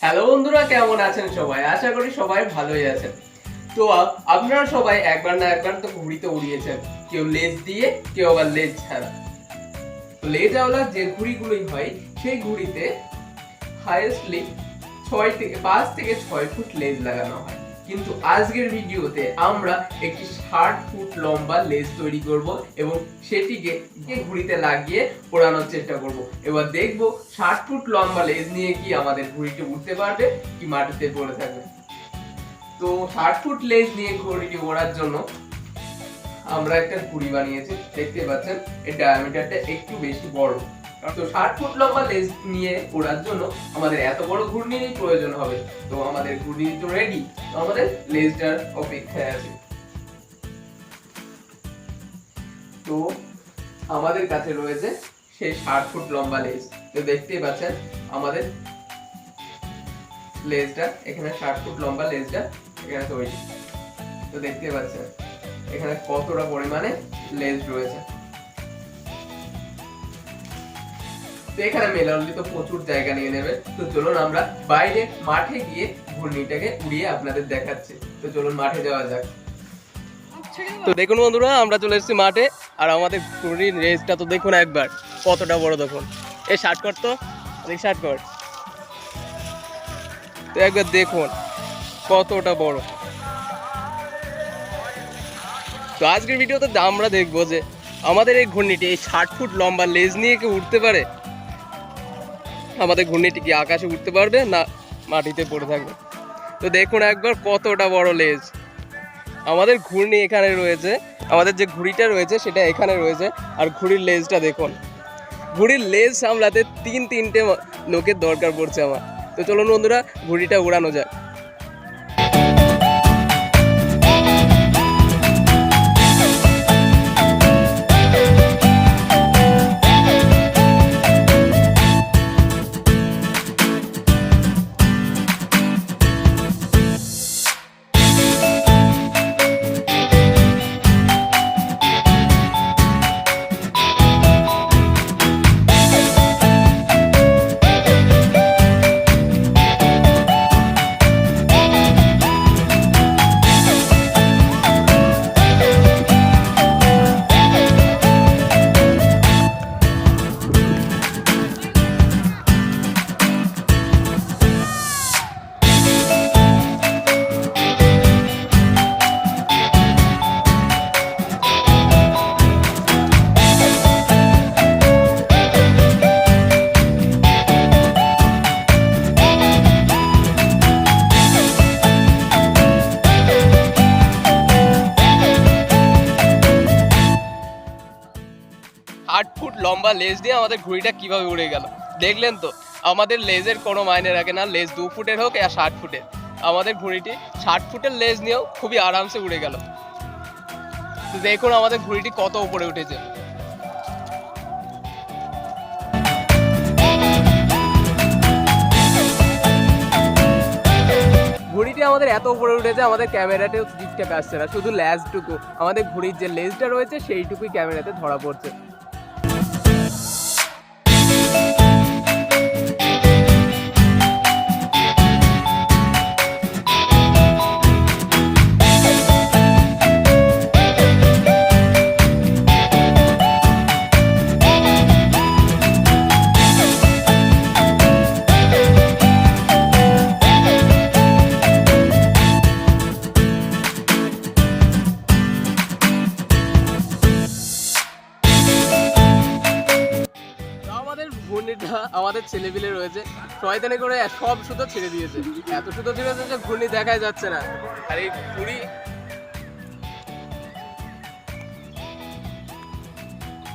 Hello বন্ধুরা, কেমন আছেন সবাই? আশা করি সবাই ভালোই আছেন। তো আপনারা সবাই একবার না একবার তো ঘুড়িতে উড়িয়েছেন, কেউ লেজ দিয়ে, কেউ আবার লেজ ছাড়া। লেজওয়ালা যে ঘুড়িগুলোই হয় সেই ঘুড়িতে হাইয়েস্টলি 5 থেকে 6 ফুট লেজ লাগানো হয়। কিন্তু আজকের ভিডিওতে আমরা একটি 60 ফুট লম্বা লেজ তৈরি করব এবং সেটিকে ঘুড়িতে লাগিয়ে ওড়ানোর চেষ্টা করব। এবার দেখব 60 ফুট লম্বা লেজ নিয়ে কি আমাদের ঘুড়িটি উঠতে পারবে কি মাটিতে পড়ে থাকবে। তো 60 ফুট লেজ নিয়ে ঘুড়িটি ওড়ার জন্য আমরা একটা ঘুড়ি বানিয়েছি, দেখতে পাচ্ছেন এর ডায়ামিটারটা একটু বেশি বড়। তো 60 ফুট লম্বা লেজ নিয়ে ওড়ার জন্য আমাদের এত বড় ঘূর্ণিরই প্রয়োজন হবে। তো আমাদের ঘূর্ণি তো রেডি, তো আমাদের লেজটার অপেক্ষায় আছে। তো আমাদের কাছে রয়েছে সেই 60 ফুট লম্বা লেজ। তো দেখতেই পাচ্ছেন আমাদের লেজটা এখানে 60 ফুট লম্বা লেজটা এখানে তৈরি। তো দেখতে পাচ্ছেন এখানে কতটা পরিমাণে লেজ রয়েছে। তো এখানে মেলালি তো প্রচুর জায়গা নিয়ে নেবে। তো চলুন আমরা বাইরে মাঠে গিয়ে ঘূর্ণিটাকে উড়িয়ে আপনাদের দেখাচ্ছি। তো চলুন মাঠে যাওয়া যাক। তো দেখুন বন্ধুরা, আমরা চলে এসেছি মাঠে, আর আমাদের ঘুড়ির রেসটা তো দেখুন একবার কতটা বড়। দেখুন এই শর্টকাট তো শর্টকাট, তো একবার দেখুন কতটা বড়। তো আজকের ভিডিওতে আমরা দেখবো যে আমাদের এই ঘূর্ণিটি এই 60 ফুট লম্বা লেজ নিয়ে কি উঠতে পারে। আমাদের ঘূর্ণিটি কি আকাশে উঠতে পারবে না মাটিতে পড়ে থাকবে। তো দেখুন একবার কতটা বড় লেজ। আমাদের ঘূর্ণি এখানে রয়েছে, আমাদের যে ঘুড়িটা রয়েছে সেটা এখানে রয়েছে, আর ঘুড়ির লেজটা দেখুন। ঘুড়ির লেজ সামলাতে তিনটে লোকের দরকার পড়ছে আমার। তো চলুন বন্ধুরা ঘুড়িটা উড়ানো যাক। 8 ফুট লম্বা লেজ দিয়ে আমাদের ঘুড়িটা কিভাবে উড়ে গেল দেখলেন তো। আমাদের লেজের কোনো মাইনে রাখে না, লেজ 2 ফুটের হোক আর 60 ফুটের। আমাদের ঘুড়িটি 60 ফুটের লেজ নিয়েও খুবই আরামসে উড়ে গেল। তো দেখুন আমাদের ঘুড়িটি কত উপরে উঠেছে। ঘুড়িটি আমাদের এত উপরে উঠেছে আমাদের ক্যামেরাতেও ঠিকঠাক আসছে না, শুধু লেজটুকু আমাদের ঘুড়ির যে লেজটা রয়েছে সেইটুকুই ক্যামেরাতে ধরা পড়ছে। ঘূর্ণিটা আমাদের ছেলেপিলে রয়েছে, শয়তানি করে সব সুতো ছেড়ে দিয়েছে। এত সুতো ছেড়েছে যে ঘূর্ণি দেখাই যাচ্ছে না। আর এই ঘুড়ি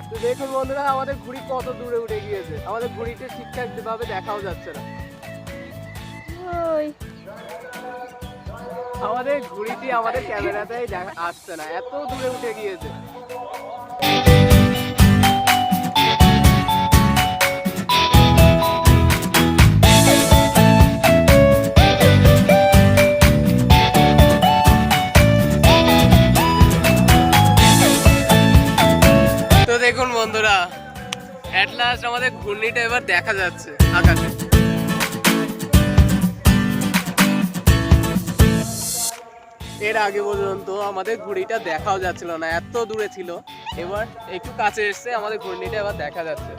তো দেখুন বন্ধুরা আমাদের ঘুড়ি কত দূরে উঠে গিয়েছে। আমাদের ঘুড়িটা ঠিকঠাক ভাবে দেখাও যাচ্ছে না। আমাদের ঘুড়িটি আমাদের ক্যামেরাতেই আসছে না, এত দূরে উঠে গিয়েছে। দেখুন বন্ধুরা এট লাস্ট আমাদের ঘূর্ণিটা এবার দেখা যাচ্ছে আকাশে। এর আগে পর্যন্ত আমাদের ঘুড়িটা দেখাও যাচ্ছিল না, এত দূরে ছিল। এবার একটু কাছে এসছে, আমাদের ঘূর্ণিটা এবার দেখা যাচ্ছে।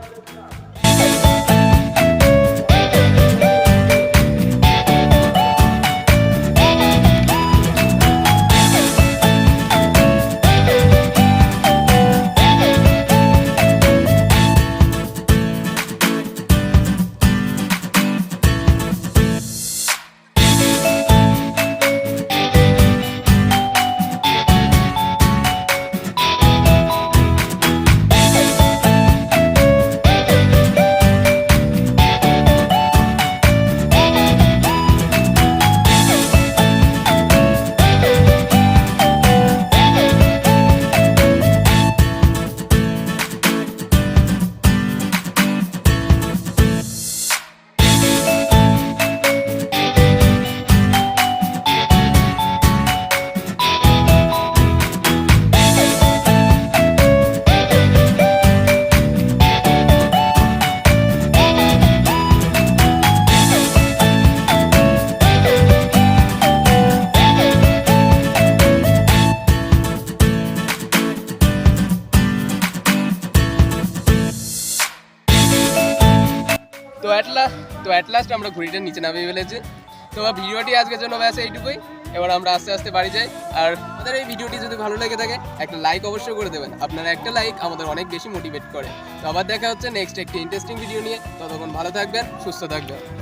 তো অ্যাট লাস্ট আমরা ঘুড়িটা নিচে নামিয়ে ফেলেছি। তো ভিডিওটি আজকের জন্য ব্যাস এইটুকুই। এবার আমরা আস্তে আস্তে বাড়ি যাই। আর আমাদের এই ভিডিওটি যদি ভালো লেগে থাকে একটা লাইক অবশ্যই করে দেবেন। আপনার একটা লাইক আমাদের অনেক বেশি মোটিভেট করে। তো আবার দেখা হচ্ছে নেক্সট একটি ইন্টারেস্টিং ভিডিও নিয়ে। ততক্ষণ ভালো থাকবেন, সুস্থ থাকবেন।